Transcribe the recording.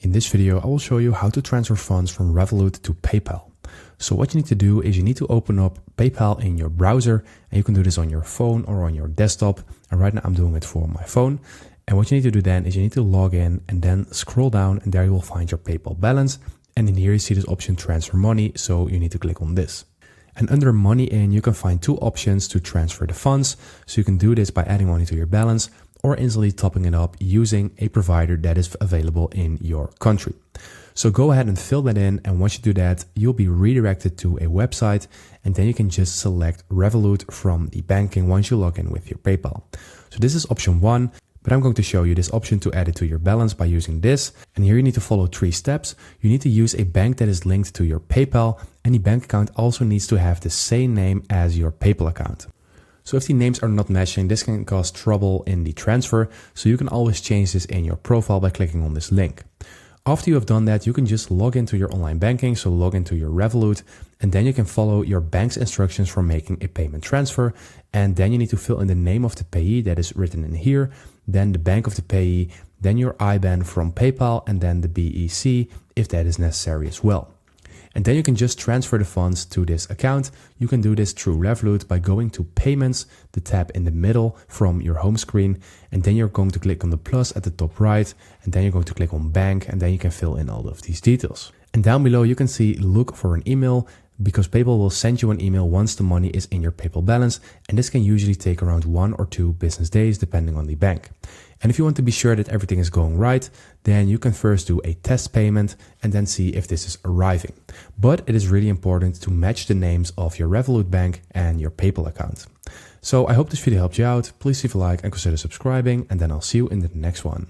In this video, I will show you how to transfer funds from Revolut to PayPal. So what you need to do is you need to open up PayPal in your browser, and you can do this on your phone or on your desktop. And right now I'm doing it for my phone. And what you need to do then is you need to log in and then scroll down, and there you will find your PayPal balance. And in here you see this option transfer money. So you need to click on this. And under money in, you can find two options to transfer the funds. So you can do this by adding money to your balance or instantly topping it up using a provider that is available in your country. So go ahead and fill that in, and once you do that, you'll be redirected to a website, and then you can just select Revolut from the banking once you log in with your PayPal. So this is option 1, but I'm going to show you this option to add it to your balance by using this. And here you need to follow 3 steps. You need to use a bank that is linked to your PayPal, and the bank account also needs to have the same name as your PayPal account. So if the names are not matching, this can cause trouble in the transfer, so you can always change this in your profile by clicking on this link. After you have done that, you can just log into your online banking, so log into your Revolut, and then you can follow your bank's instructions for making a payment transfer, and then you need to fill in the name of the payee that is written in here, then the bank of the payee, then your IBAN from PayPal, and then the BEC if that is necessary as well. And then you can just transfer the funds to this account. You can do this through Revolut by going to Payments, the tab in the middle from your home screen. And then you're going to click on the plus at the top right. And then you're going to click on Bank, and then you can fill in all of these details. And down below you can see look for an email, because PayPal will send you an email once the money is in your PayPal balance. And this can usually take around 1 or 2 business days depending on the bank. And if you want to be sure that everything is going right, then you can first do a test payment and then see if this is arriving. But it is really important to match the names of your Revolut bank and your PayPal account. So I hope this video helped you out. Please leave a like and consider subscribing, and then I'll see you in the next one.